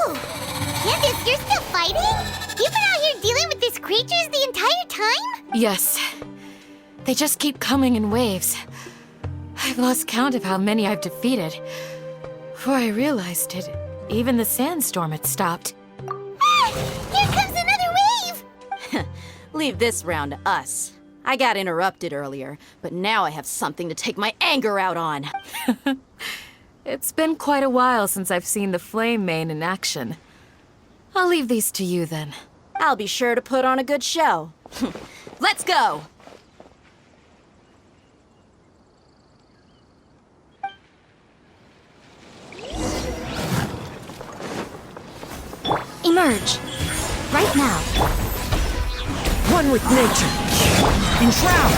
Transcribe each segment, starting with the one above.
Candace, you're still fighting? You've been out here dealing with these creatures the entire time? Yes. They just keep coming in waves. I've lost count of how many I've defeated. Before I realized it, even the sandstorm had stopped. Ah! Here comes another wave! Leave this round to us. I got interrupted earlier, but now I have something to take my anger out on. It's been quite a while since I've seen the Flame Mane in action. I'll leave these to you then. I'll be sure to put on a good show. Let's go! Emerge. Right now. One with nature. Enshroud.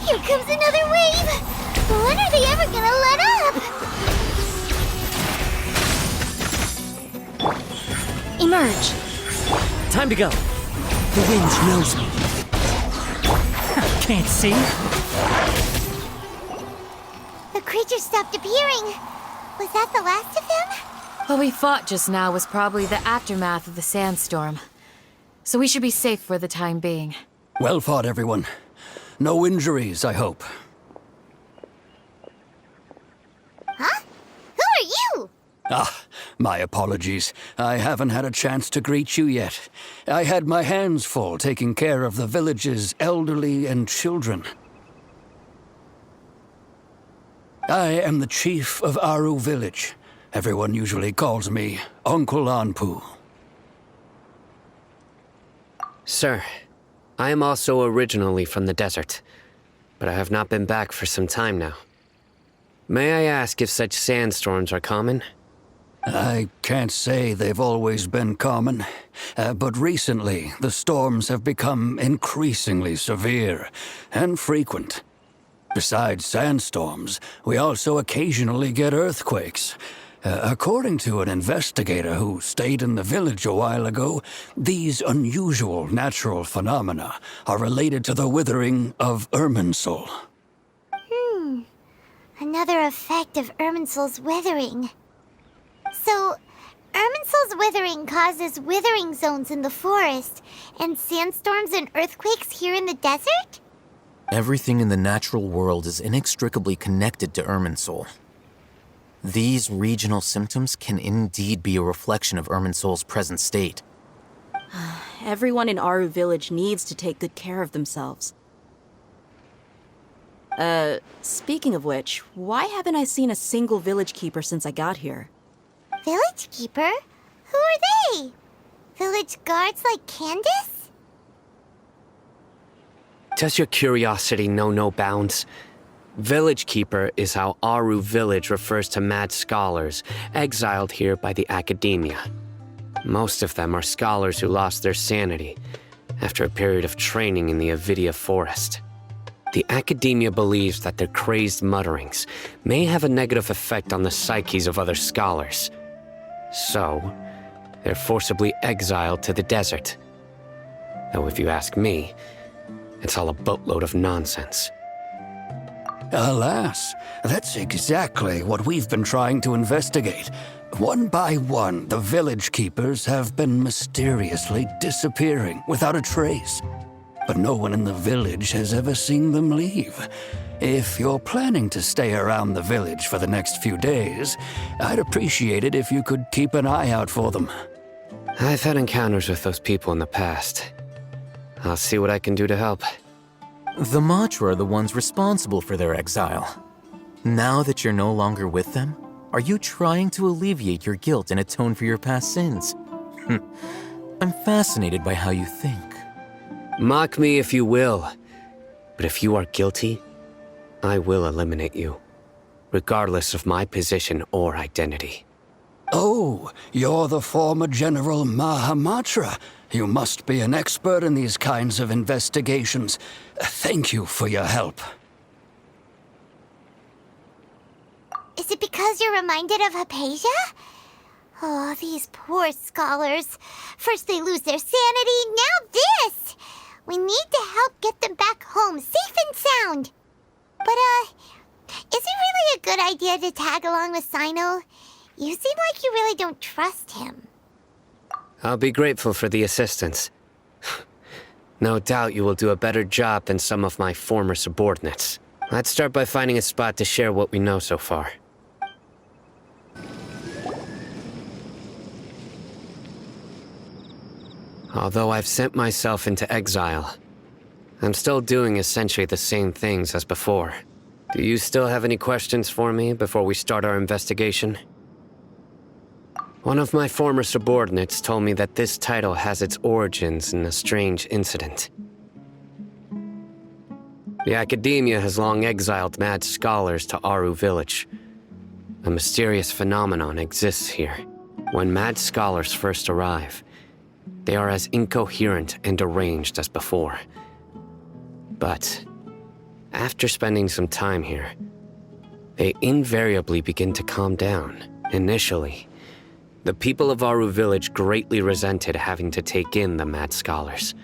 Here comes another wave! When are they ever gonna let up? Emerge. Time to go. The wind knows me. Can't see? The creature stopped appearing. Was that the last of them? What we fought just now was probably the aftermath of the sandstorm. So we should be safe for the time being. Well fought, everyone. No injuries, I hope. Huh? Who are you? Ah, my apologies. I haven't had a chance to greet you yet. I had my hands full taking care of the village's elderly and children. I am the chief of Aru village. Everyone usually calls me Uncle Anpu. Sir, I am also originally from the desert, but I have not been back for some time now. May I ask if such sandstorms are common? I can't say they've always been common, but recently the storms have become increasingly severe and frequent. Besides sandstorms, we also occasionally get earthquakes. According to an investigator who stayed in the village a while ago, these unusual natural phenomena are related to the withering of Irminsul. Another effect of Irminsul's withering. So, Irminsul's withering causes withering zones in the forest, and sandstorms and earthquakes here in the desert? Everything in the natural world is inextricably connected to Irminsul. These regional symptoms can indeed be a reflection of Irminsul's present state. Everyone in Aru village needs to take good care of themselves. Speaking of which, why haven't I seen a single village keeper since I got here? Village keeper? Who are they? Village guards like Candace? Does your curiosity know no bounds? Village Keeper is how Aru village refers to mad scholars exiled here by the academia. Most of them are scholars who lost their sanity after a period of training in the Avidia forest. The academia believes that their crazed mutterings may have a negative effect on the psyches of other scholars. So, they're forcibly exiled to the desert. Though if you ask me, it's all a boatload of nonsense. Alas, that's exactly what we've been trying to investigate. One by one, the village keepers have been mysteriously disappearing without a trace. But no one in the village has ever seen them leave. If you're planning to stay around the village for the next few days, I'd appreciate it if you could keep an eye out for them. I've had encounters with those people in the past. I'll see what I can do to help. The Matra are the ones responsible for their exile. Now that you're no longer with them, are you trying to alleviate your guilt and atone for your past sins? I'm fascinated by how you think. Mock me if you will, but if you are guilty, I will eliminate you, regardless of my position or identity. Oh, you're the former General Mahamatra. You must be an expert in these kinds of investigations. Thank you for your help. Is it because you're reminded of Hypatia? Oh, these poor scholars. First they lose their sanity, now this! We need to help get them back home, safe and sound. But, Is it really a good idea to tag along with Sino? You seem like you really don't trust him. I'll be grateful for the assistance. No doubt you will do a better job than some of my former subordinates. Let's start by finding a spot to share what we know so far. Although I've sent myself into exile, I'm still doing essentially the same things as before. Do you still have any questions for me before we start our investigation? One of my former subordinates told me that this title has its origins in a strange incident. The Academia has long exiled mad scholars to Aru Village. A mysterious phenomenon exists here. When mad scholars first arrive, they are as incoherent and deranged as before. But after spending some time here, they invariably begin to calm down. Initially, the people of Aru Village greatly resented having to take in the mad scholars.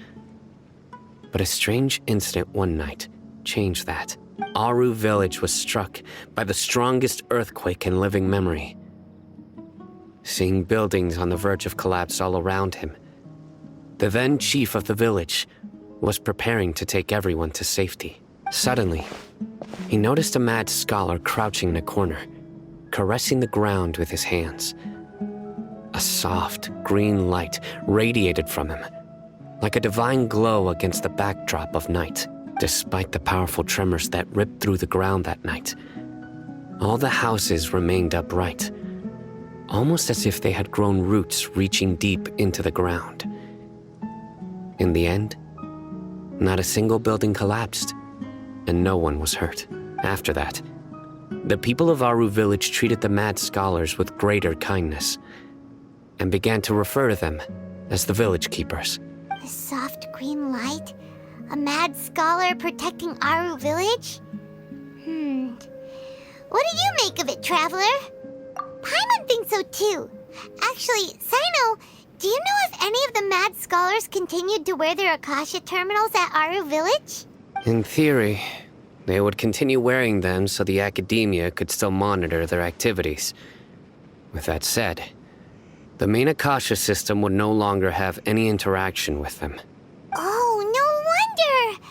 But a strange incident one night changed that. Aru Village was struck by the strongest earthquake in living memory. Seeing buildings on the verge of collapse all around him, the then chief of the village was preparing to take everyone to safety. Suddenly, he noticed a mad scholar crouching in a corner, caressing the ground with his hands. A soft, green light radiated from him, like a divine glow against the backdrop of night. Despite the powerful tremors that ripped through the ground that night, all the houses remained upright, almost as if they had grown roots reaching deep into the ground. In the end, not a single building collapsed, and no one was hurt. After that, the people of Aru Village treated the mad scholars with greater kindness, and began to refer to them as the village keepers. A soft green light? A mad scholar protecting Aru Village? What do you make of it, Traveler? Paimon thinks so too. Actually, Sino, do you know if any of the mad scholars continued to wear their Akasha terminals at Aru Village? In theory, they would continue wearing them so the Academia could still monitor their activities. With that said, the main Akasha system would no longer have any interaction with them. Oh, no wonder!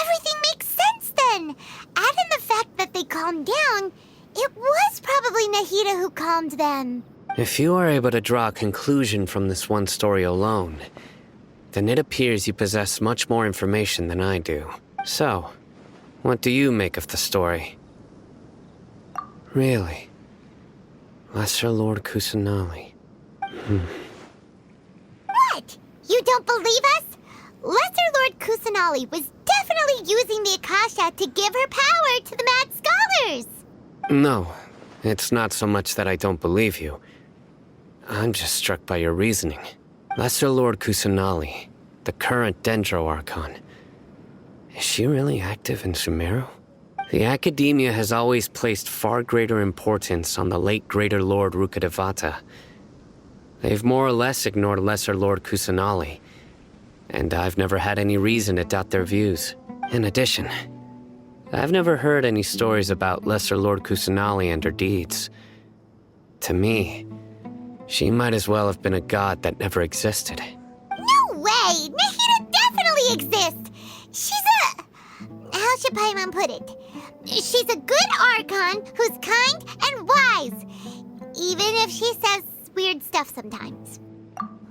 Everything makes sense then! Add in the fact that they calmed down, it was probably Nahida who calmed them. If you are able to draw a conclusion from this one story alone, then it appears you possess much more information than I do. So, what do you make of the story? Really? Lesser Lord Kusanali. What? You don't believe us? Lesser Lord Kusanali was definitely using the Akasha to give her power to the mad scholars! No, it's not so much that I don't believe you. I'm just struck by your reasoning. Lesser Lord Kusanali, the current Dendro Archon, is she really active in Sumeru? The Academia has always placed far greater importance on the late Greater Lord Rukkhadevata. They've more or less ignored Lesser Lord Kusanali, and I've never had any reason to doubt their views. In addition, I've never heard any stories about Lesser Lord Kusanali and her deeds. To me, she might as well have been a god that never existed. No way! Nahida definitely exists! She's a... how should Paimon put it? She's a good Archon who's kind and wise, even if she says weird stuff sometimes.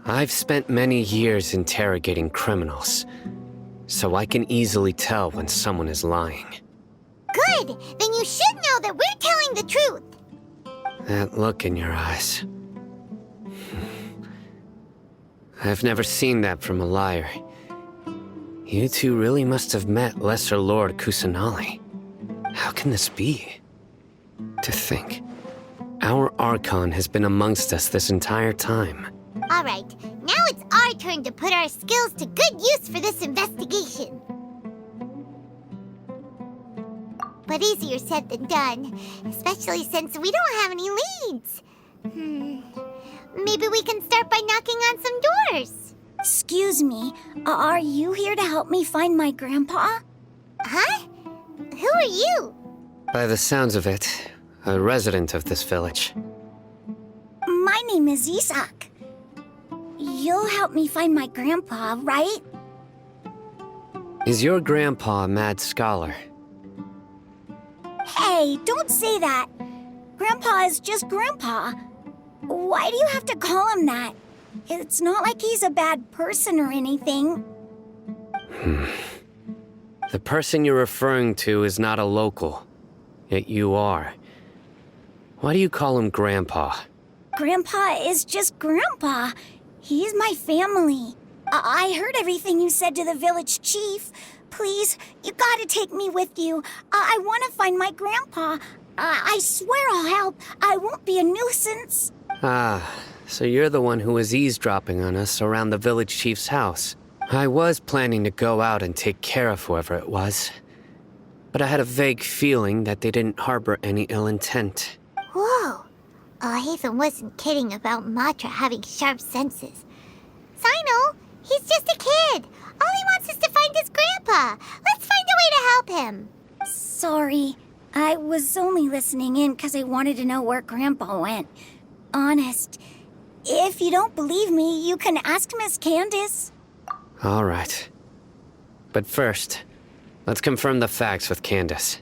I've spent many years interrogating criminals, so I can easily tell when someone is lying. Good! Then you should know that we're telling the truth! That look in your eyes. I've never seen that from a liar. You two really must have met Lesser Lord Kusanali. How can this be? To think, our Archon has been amongst us this entire time. Alright, now it's our turn to put our skills to good use for this investigation. But easier said than done, especially since we don't have any leads. Maybe we can start by knocking on some doors. Excuse me, are you here to help me find my grandpa? Huh? Who are you? By the sounds of it, a resident of this village. My name is Isak. You'll help me find my grandpa, right? Is your grandpa a mad scholar? Hey, don't say that. Grandpa is just Grandpa. Why do you have to call him that? It's not like he's a bad person or anything. The person you're referring to is not a local. Yet you are. Why do you call him Grandpa? Grandpa is just Grandpa. He's my family. I heard everything you said to the village chief. Please, you gotta take me with you. I wanna find my grandpa. I swear I'll help. I won't be a nuisance. Ah, so you're the one who was eavesdropping on us around the village chief's house. I was planning to go out and take care of whoever it was. But I had a vague feeling that they didn't harbor any ill intent. Whoa. Ethan wasn't kidding about Matra having sharp senses. Sino, he's just a kid. All he wants is to find his grandpa. Let's find a way to help him. Sorry. I was only listening in because I wanted to know where Grandpa went. Honest. If you don't believe me, you can ask Miss Candace. All right. But first, let's confirm the facts with Candace.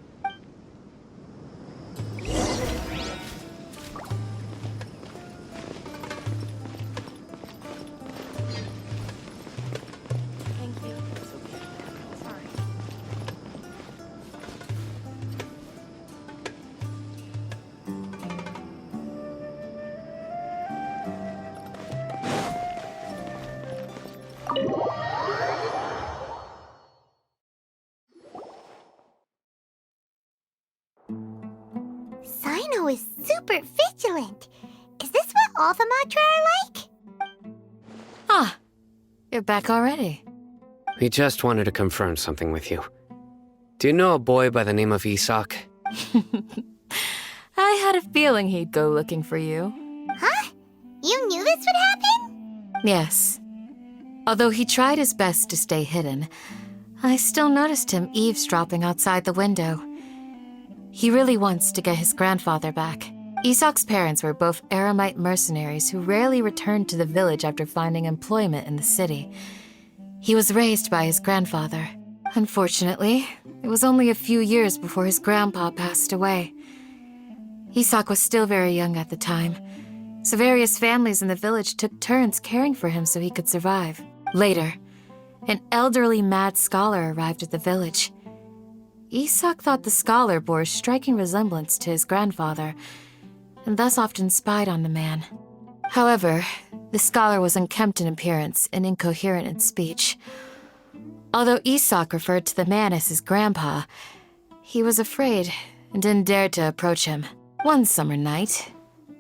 Sino is super vigilant. Is this what all the Matra are like? Ah, you're back already. We just wanted to confirm something with you. Do you know a boy by the name of Isak? I had a feeling he'd go looking for you. Huh? You knew this would happen? Yes. Although he tried his best to stay hidden, I still noticed him eavesdropping outside the window. He really wants to get his grandfather back. Isak's parents were both Aramite mercenaries who rarely returned to the village after finding employment in the city. He was raised by his grandfather. Unfortunately, it was only a few years before his grandpa passed away. Isak was still very young at the time, so various families in the village took turns caring for him so he could survive. Later, an elderly mad scholar arrived at the village. Isak thought the scholar bore a striking resemblance to his grandfather, and thus often spied on the man. However, the scholar was unkempt in appearance and incoherent in speech. Although Isak referred to the man as his grandpa, he was afraid and didn't dare to approach him. One summer night,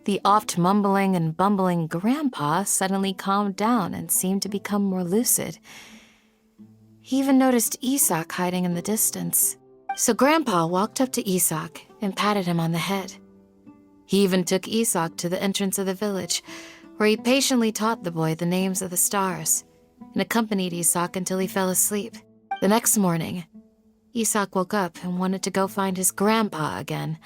the oft mumbling and bumbling grandpa suddenly calmed down and seemed to become more lucid. He even noticed Isak hiding in the distance. So Grandpa walked up to Isak and patted him on the head. He even took Isak to the entrance of the village, where he patiently taught the boy the names of the stars, and accompanied Isak until he fell asleep. The next morning, Isak woke up and wanted to go find his grandpa again,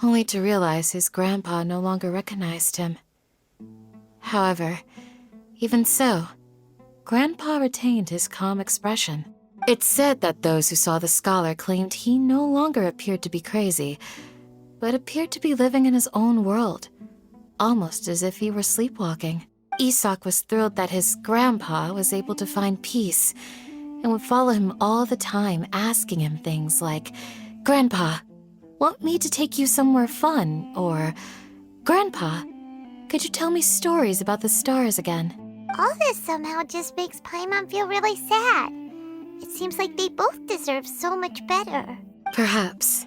only to realize his grandpa no longer recognized him. However, even so, Grandpa retained his calm expression. It's said that those who saw the scholar claimed he no longer appeared to be crazy, but appeared to be living in his own world, almost as if he were sleepwalking. Isak was thrilled that his grandpa was able to find peace, and would follow him all the time, asking him things like, "Grandpa, want me to take you somewhere fun?" Or, "Grandpa, could you tell me stories about the stars again?" All this somehow just makes Paimon feel really sad. It seems like they both deserve so much better. Perhaps.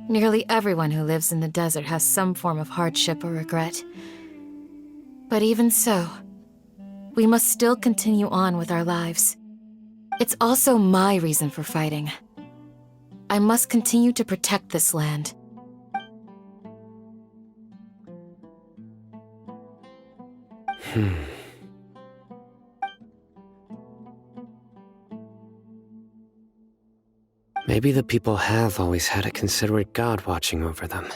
Nearly everyone who lives in the desert has some form of hardship or regret. But even so, we must still continue on with our lives. It's also my reason for fighting. I must continue to protect this land. Maybe the people have always had a considerate god watching over them.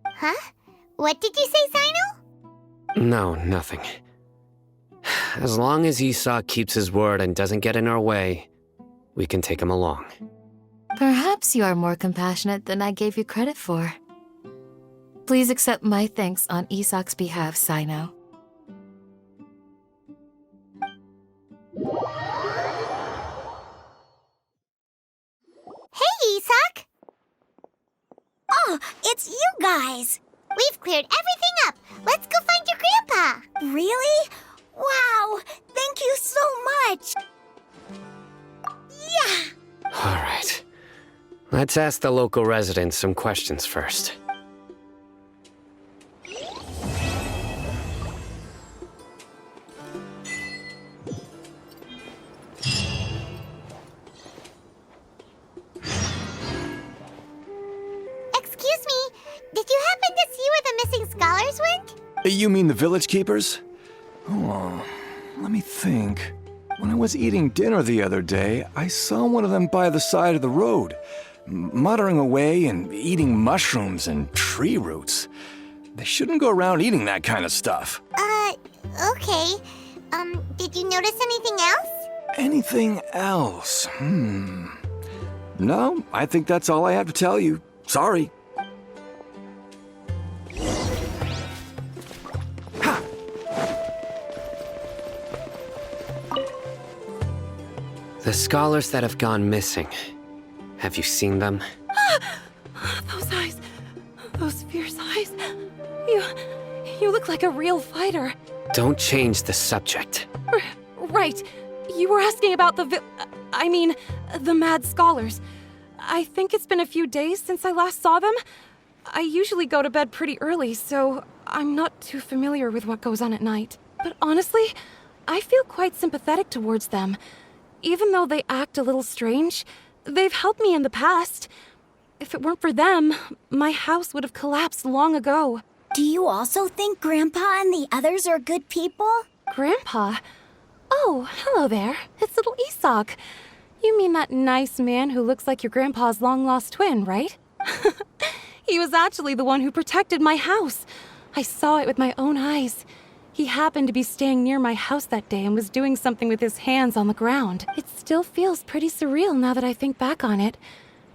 Huh? What did you say, Sino? No, nothing. As long as Esau keeps his word and doesn't get in our way, we can take him along. Perhaps you are more compassionate than I gave you credit for. Please accept my thanks on Isak's behalf, Sino. Hey, Isak! Oh, it's you guys! We've cleared everything up. Let's go find your grandpa. Really? Wow! Thank you so much! Yeah! All right. Let's ask the local residents some questions first. Excuse me, did you happen to see where the missing scholars went? You mean the village keepers? Oh, let me think. When I was eating dinner the other day, I saw one of them by the side of the road, muttering away and eating mushrooms and tree roots. They shouldn't go around eating that kind of stuff. Okay. Did you notice anything else? Anything else? No, I think that's all I have to tell you. Sorry. The scholars that have gone missing. Have you seen them? Those eyes. Those fierce eyes. You look like a real fighter. Don't change the subject. Right. You were asking about the the mad scholars. I think it's been a few days since I last saw them. I usually go to bed pretty early, so I'm not too familiar with what goes on at night. But honestly, I feel quite sympathetic towards them. Even though they act a little strange, they've helped me in the past. If it weren't for them, my house would have collapsed long ago. Do you also think Grandpa and the others are good people? Grandpa? Oh, hello there. It's little Isak. You mean that nice man who looks like your grandpa's long-lost twin, right? He was actually the one who protected my house. I saw it with my own eyes. He happened to be staying near my house that day and was doing something with his hands on the ground. It still feels pretty surreal now that I think back on it.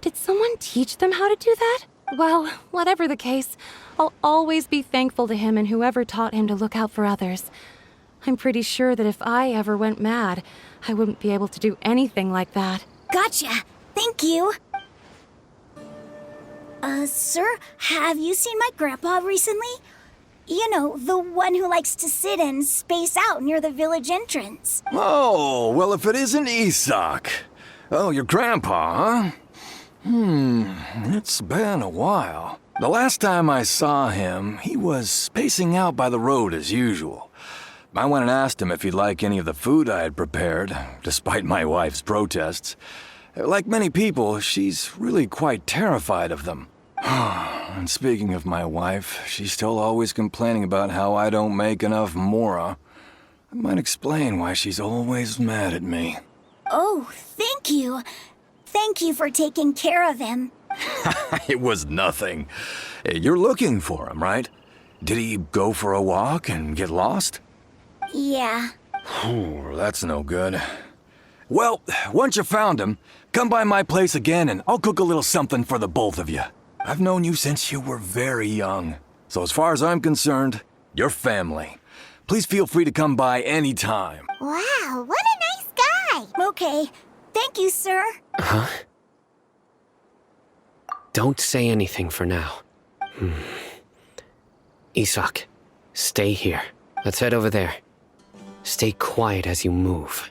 Did someone teach them how to do that? Well, whatever the case, I'll always be thankful to him and whoever taught him to look out for others. I'm pretty sure that if I ever went mad, I wouldn't be able to do anything like that. Gotcha. Thank you. Sir, have you seen my grandpa recently? You know, the one who likes to sit and space out near the village entrance. Oh, well, if it isn't Isak. Oh, your grandpa, huh? It's been a while. The last time I saw him, he was spacing out by the road as usual. I went and asked him if he'd like any of the food I had prepared, despite my wife's protests. Like many people, she's really quite terrified of them. And speaking of my wife, she's still always complaining about how I don't make enough mora. That might explain why she's always mad at me. Oh, thank you. Thank you for taking care of him. It was nothing. You're looking for him, right? Did he go for a walk and get lost? Yeah. Oh, that's no good. Well, once you found him, come by my place again and I'll cook a little something for the both of you. I've known you since you were very young. So as far as I'm concerned, you're family. Please feel free to come by any time. Wow, what a nice guy! Okay. Thank you, sir. Huh? Don't say anything for now. Isak, stay here. Let's head over there. Stay quiet as you move.